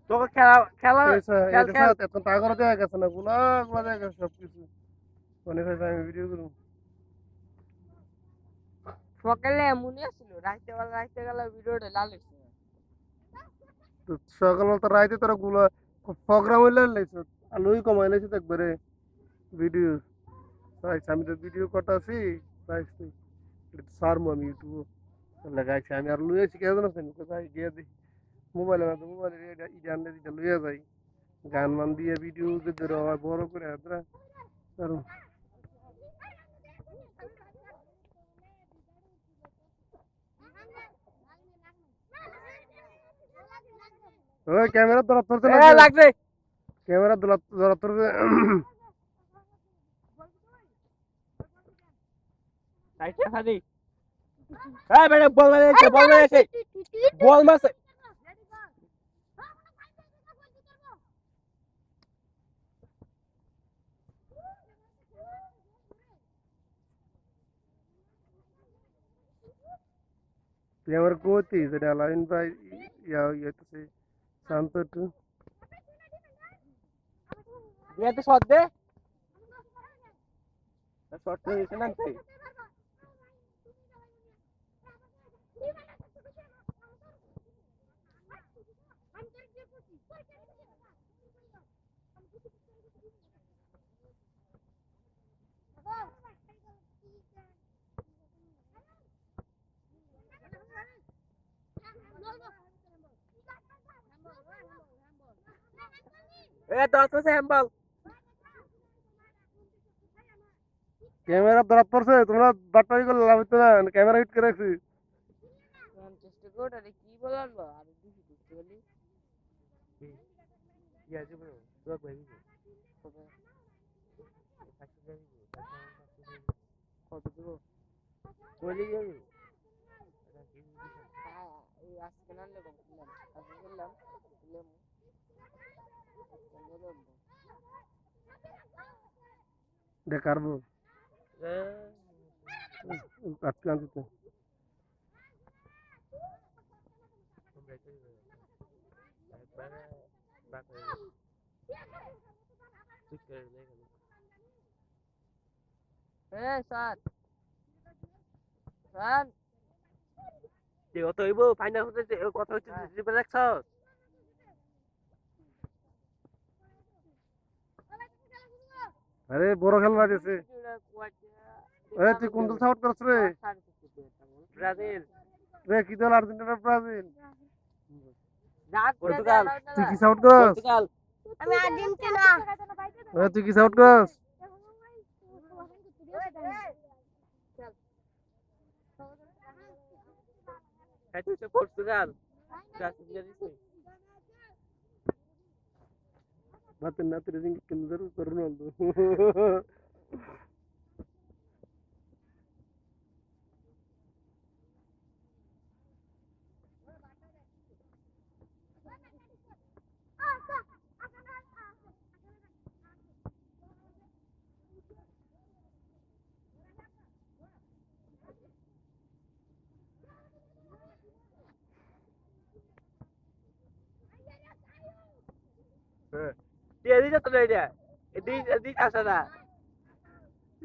তোকে খেলা খেলা খেল এটা খেল এখন তা করে দেয়া গেছে না গুলা গুলা দেয়া গেছে সবকিছু মনে হয়েছে আমি ভিডিও করবো সকালে এমনই ছিল রাইতে গেলে ভিডিওটা লাল হয়েছে তো সকালবেলা তো রাইতে তোরা গুলা প্রোগ্রাম হইলে লাইছ আলোই কমাই লাইছে তো একবারে ভিডিও আমি তো ভিডিও করতেছি সারমু আমি ইউটিউব লাগাইছি আমি আর লুয়েছি কে জানো কোথায় গিয়ে দিই মোবাইলে না তো মোবাইলে এটা আনলে এটা লুয়ে যাই গান মান দিয়ে ভিডিও ধরে বড় করে হাতরা আর ওই ক্যামেরা ধরা ধরতে এ লাগে লাগবে ক্যামেরা ধরা ধরতে সাইডে খালি এই বেটা বল মেরেছে বল মারছে ক্যামেরা কোতি সেটা লাইন ভাই ইয়া তো সে শান্ত একটু বিয়াতে শট দে শট নিয়েছে না তাই এ 10 আছে হ্যান্ডবল ক্যামেরা ধরা পড়ছে তোমরা বাটপারি করলে লাভ হতো না ক্যামেরা হিট করে রাখছি চেষ্টা কর আরে কি বলার বা আর দুশো করতে বলি ইয়া যে বলো তোরা কই দিবি কত দিব বলি যাবি এই আজকে না নেব আজকে বললাম দেখারবো আজকে আনতে তো কত হইব ফাইনাল হচ্ছে কথা হচ্ছে দেখছ আরে বড় খেলা দিয়েছে আরে তুই কোন দল সাপোর্ট করছ রে ব্রাজিল রে কি দল আর্জেন্টিনা ব্রাজিল পর্তুগাল তুই কি সাপোর্ট করস পর্তুগাল আমি আর্জেন্টিনা তুই কি সাপোর্ট করস হচ্ছে পর্তুগাল ব্রাজিল দিছে ಮತ್ತೆ ನಾತ್ ರೇಸಿಂಗ್ ಕಿಂದರು ಕರ್ನಲ್ದು এদিকে তো নাই রে এদিকে আসে না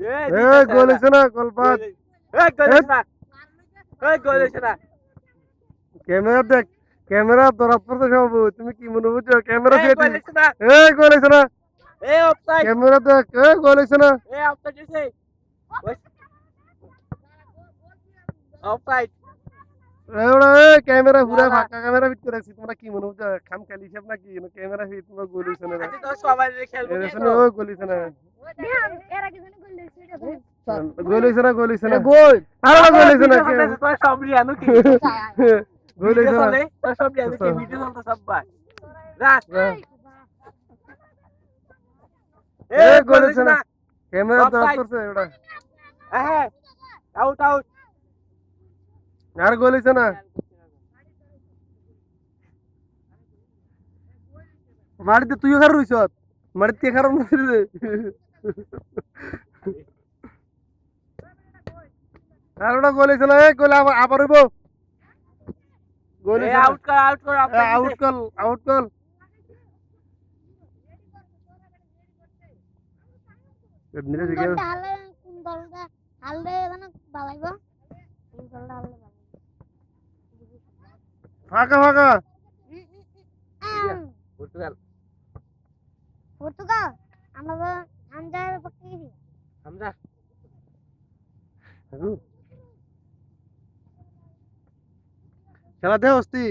এ গোল হইছে না গোল বাদ গোল হইছে না গোল হইছে না ক্যামেরা দেখ ক্যামেরা ধরা পড়ছে সব তুমি কি মনে বুঝছো ক্যামেরা গোল সেটি হইছে না এ গোল হইছে না অফসাইড ক্যামেরা দেখ এ গোল হইছে না অফসাইড হইছে অফসাইড এওড়া এ ক্যামেরা পুরা ফাঁকা ক্যামেরা ফিট করে রাখছি তোমরা কি মনে বুঝছো খাম খালি হিসাব নাকি ক্যামেরা ফিট তোমরা গোল হইছে না আচ্ছা তো সবাই খেলবো ও গোল হইছে না এর আগে জানি গোল দিয়েছে গোল হইছে না গোল হইছে না গোল আরে গোল হইছে না তো সব রিয়ানো কি গোল হইছে না তো সব রিয়ানো কি ভিডিও চলতে সব ভাই রাস এ গোল হইছে না ক্যামেরা ধরা পড়ছে এওড়া হ্যাঁ আউট আউট আর গোল হইছে না মারিতে তুইও খার রইছ মারিতে খারাপ না রে আর ওটা গোল হইছে না এ গোল আবার হইব গোল হইছে আউট কর আউট কর মিলে দিকে কোন দলটা হারলে মানে বালাইব কোন দলটা হারলে ফাঁকা ফাঁকা পর্তুগাল পর্তুগাল আমরা হামজার পক্ষে গেছি হামজা খেলা দে অস্তি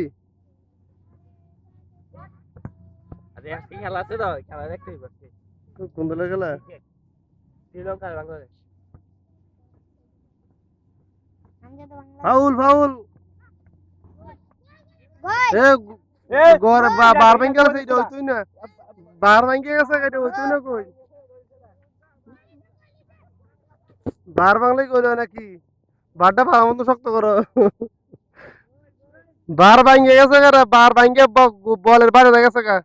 আরে আজকে খেলা আছে তো খেলা দেখতেই পাচ্ছি কোন দলে খেলা শ্রীলঙ্কা বাংলাদেশ হামজা তো বাংলা ফাউল ফাউল গোল এ গোর বার ভাঙ্গে গেছে এটা হইতই না বার ভাঙ্গে গেছে এটা হইতই না কই বার বাংলাই কইলো নাকি বারটা ভালো মন্দ শক্ত করো বার ভাঙ্গে গেছে কারা বার ভাঙ্গে বলের বাইরে গেছে কা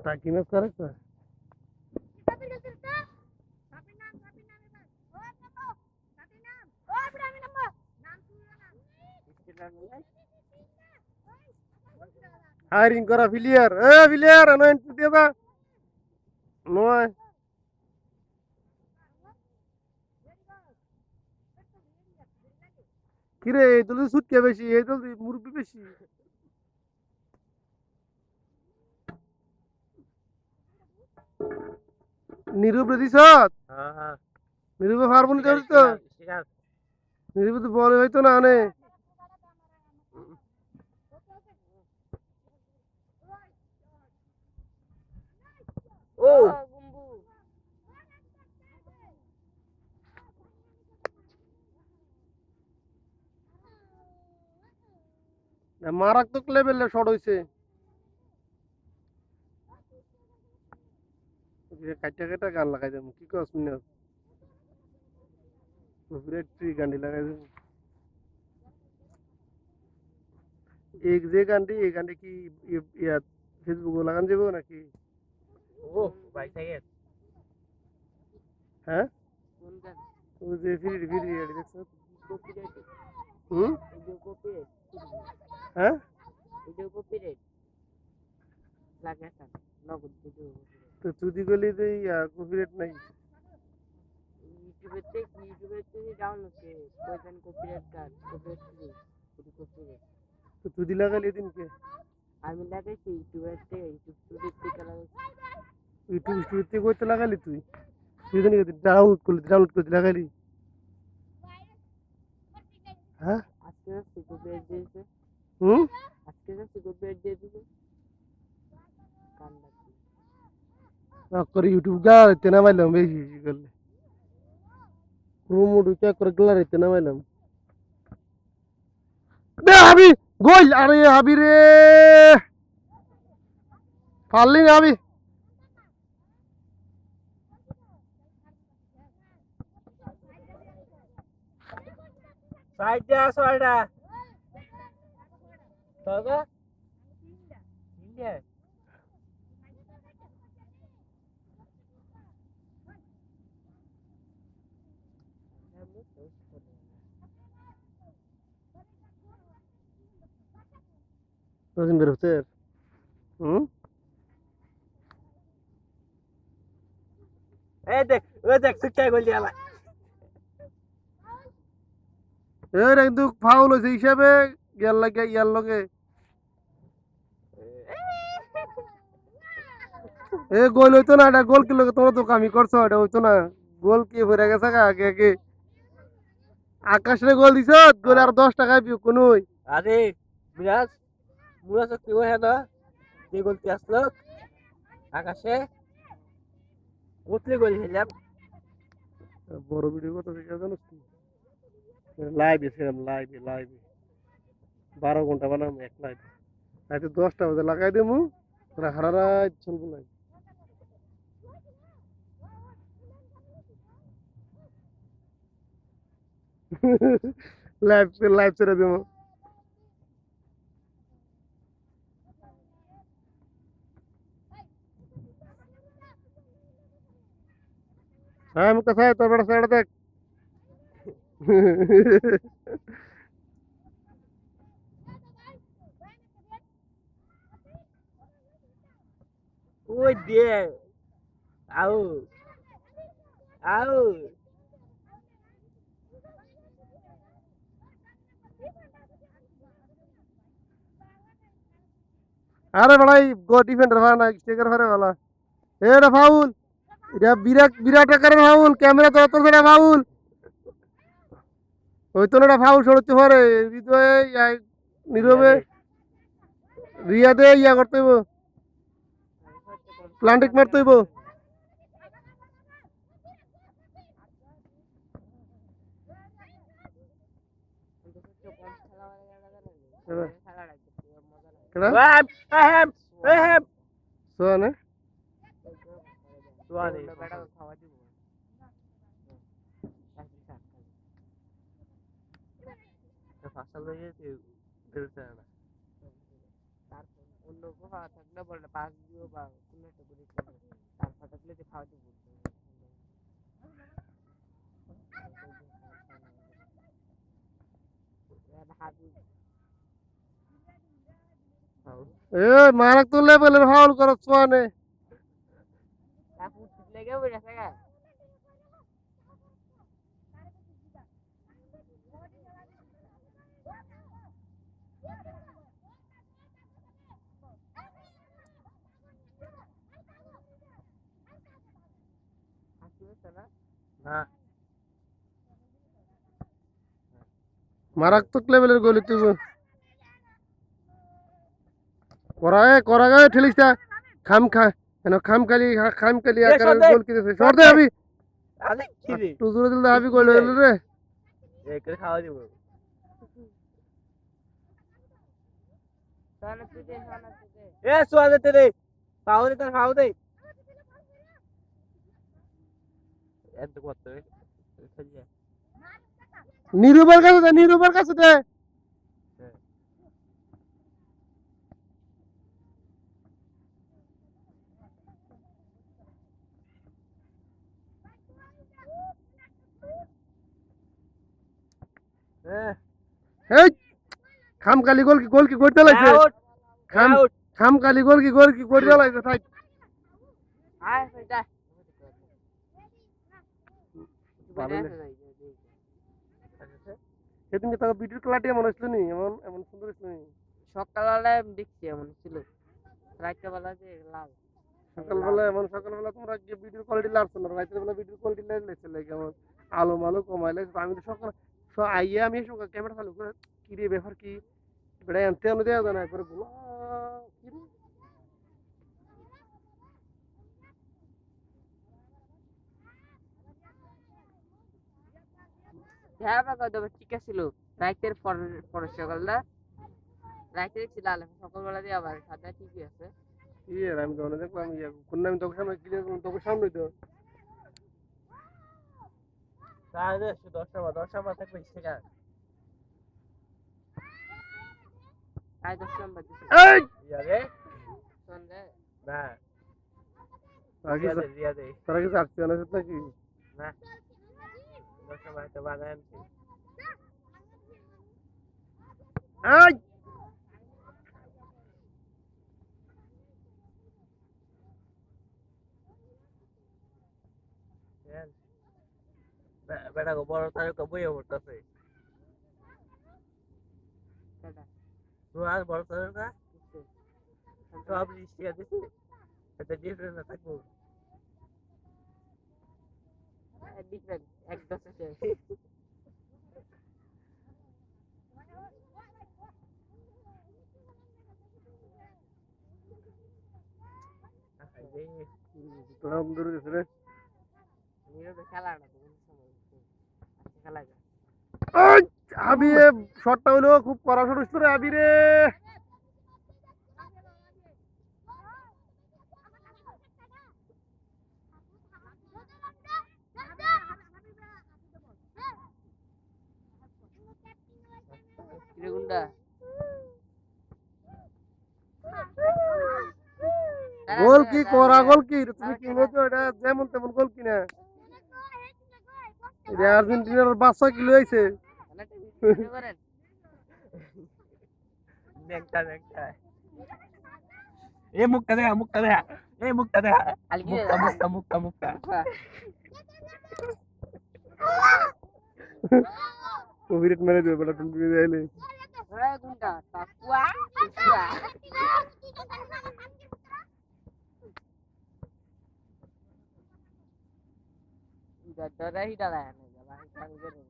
টাকি ম্যাচ করেছে হায়ারিং করা ফিলিয়ার ফিলিয়ার নয় দিয়ে দা নয় কিরে এই দল সুটকে বেশি এই দল মুরব্বি বেশি নিরুপ দিছ হ্যাঁ হ্যাঁ নিরুপে পারবো না তো নিরুপে তো বল হইতো না অনেক ও মারাত্মক লেভেলে শট হইছে কাটা কাটা গান লাগাই দেবো কি কস মিনা ট্রি গান্ডি লাগাই দেবো এক যে গান্ডি এই গান্ডি কি ইয়া ফেসবুকে লাগান যাবো নাকি ও ভাই সাইয়েদ হ্যাঁ কোন গান ওই যে ফিরি ফিরি গাড়ি দেখছো কপিরাইট হুম ভিডিও কপিরাইট হ্যাঁ ভিডিও কপিরাইট লাগাতাম নগদ ভিডিও তো তুই গলি তো কপিরাইট নাই ইউটিউবে থেকে ডাউনলোড করে কয়জন কপিরাইট কার্ড কপিরাইট ফ্রি শুধু কপিরাইট তো তুই লাগালি দিনকে আমি লাগাইছি ইউটিউব স্টুডিও থেকে লাগাইছি ইউটিউব স্টুডিও থেকে করতে লাগালি তুই তুই জানি ডাউনলোড করতে লাগালি হ্যাঁ আজকে যাচ্ছি কপিরাইট দিয়েছে হুম আজকে যাচ্ছি কপিরাইট দিয়ে দিছে কান লাগছে করে ইউটিউব গা রেতে নামাইলাম বেশি করলে ক্রোম উঠে করে গলা রেতে নামাইলাম দে হাবি গোল আরে হাবি রে পারলি না হাবি সাইডে আসো এটা তবে ইন্ডিয়া রহিম বের হতে হুম এই দেখ সুটকাই গোল দিয়ালা এর কিন্তু ফাউল হয়েছে হিসাবে ইয়ার লগে এ গোল হইতো না এটা গোল কি লগে তোমরা তো কামি করছো এটা হইতো না গোল কি হয়ে গেছে আগে আগে আকাশে গোল দিছ গোল আর 10 টাকা বিয়োগ কোন আরে মুরাজ কি হয় না যে গোলটি আসলো আকাশে উতলে গোল খেলাম বড় ভিডিও কত থেকে জানোস তুই লাইভ এসেছিলাম লাইভ 12 ঘন্টা বানাম এক লাইভ রাতে 10টা বাজে লাগাই দেবো হারা রাত চলবো লাইভ লাইভ ছেড়ে দেবো হ্যাঁ মুখ আছে তোর বেটা সাইডে দেখ ওই দে আউ আউ আরে ভাই গো ডিফেন্ডার ভাই না স্ট্রাইকার ভাই ভালো এটা ফাউল এটা বিরাট বিরাট আকারের ফাউল ক্যামেরা তো অত সেটা ফাউল ওই তো না ফাউল সরতে পারে হৃদয়ে নীরবে রিয়াদে ইয়া করতে হইব প্লান্টিক মারতে হইব কেডা আহেম আহেম সোনে সোয়ানি বেটা খাওয়া দিব ফাসল হয়ে গেছে দিলছে না তারপর অন্য কোথাও থাকলে বলে পাঁচ দিও বা কোনো একটা করে তারপর থাকলে যে খাওয়া দিব এ মারাক তো লেভেলের ফাউল করছ সোনে লেগে বসে গা না মারাত্মক লেভেলের গোল তুই করা গায়ে ঠেলিস না খামখালি আকারের গোল কিনেছে শর্ট দে আমি আরে কি রে একটু জোরে দিলে আমি গোল হইল রে করে খাওয়া দিব এ সোয়ালে তে পাও দে তোর খাও দে এত করতে খেলিয়া নিরুবার কাছে দে এই খামখালি গোল কি করতে লাগছে খামখালি গোল কি করতে লাগছে থাক আয় যা সেদিনকে তোকে ভিডিও ক্লাটি এমন হয়েছিল নি এমন সুন্দর হয়েছিল নি সকালবেলায় দেখছি এমন ছিল রাত্রেবেলা যে লাল সকালবেলা তোমরা গিয়ে ভিডিও কোয়ালিটি লাগছো না রাতের বেলা ভিডিও কোয়ালিটি লাগছে কেমন আলো মালো কমাইলে আমি তো সকাল আইয়া আমি ক্যামেরা চালু করে কি রে ব্যাপার কি বেড়া আনতে আনো দেওয়া যায় না একবারে বলো কি রে হ্যাঁ বাবা ঠিক ছিল রাতের পরে সকালটা রাতে দেখছি লাল সকালবেলা দিয়ে আবার সাদা ঠিকই আছে আমি তো অনেক দেখলাম কোন আমি তোকে সামনে তোকে সামনে তো তাহলে 10 থাকবে সেটা আই 10 নম্বর দিছি এই ইয়ারে সন্ধ্যা না তোরা কি চাচ্ছি না নাকি না 10 নম্বর তো বানান এই বেটা গো বড় তার বইয়ে পড়তেছে আর বড় তার না সব লিস্টিয়া দিছি এটা ডিফারেন্স না থাকবো ডিফারেন্ট এক দশে তোরা দূর গেছে রে খেলা না খেলা যায় আবি শটটা হইলো খুব কড়া শট হইছিল রে আবি রে গুন্ডা গোল কি করা গোল কি তুমি কি বলছো এটা যেমন তেমন গোল কি না এটা আর্জেন্টিনার বাচ্চা কি লইছে ভিডিও করেন নেকটা নেকটা মুখটা দেখা মুখটা দেখা মুখটা কবিরেট মেরে দিবে বেটা তুমি যাইলে কোনটা তাকুয়া তাকুয়া डरा ही डरा है नहीं भाई काम करो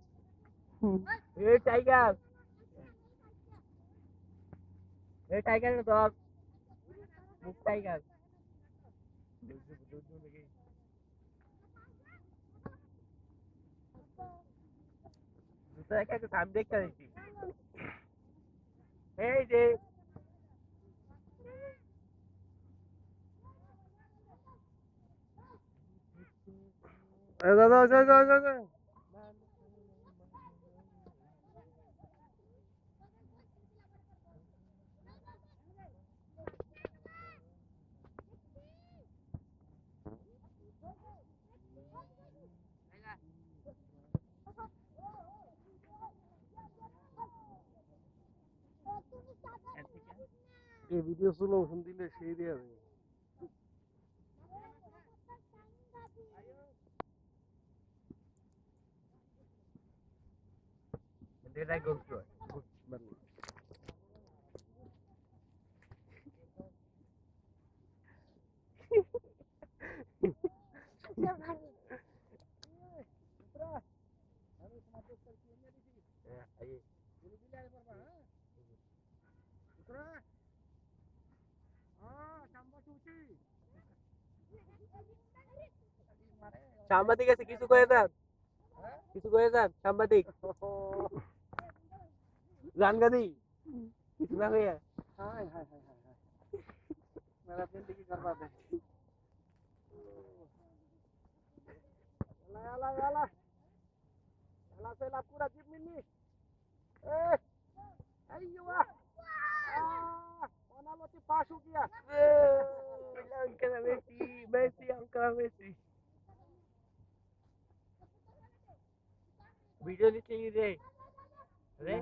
ए टाइगर तो मुक टाइगर दूसरा क्या काम देख कर रही थी ए जे যা এই ভিডিও স্লো মোশন দিলে সেই দেয়া যাবে did I go through it সাংবাদিক আছে কিছু করে দেন সাংবাদিক জান গাদি কিছু না হইয়া हाय हाय हाय हाय मेरा फ्रेंड की करवा दे याला सेला पूरा जीप मिनी ए अयो ओना लोटी पास हो गया uncle Messi uncle Messi video नहीं चाहिए रे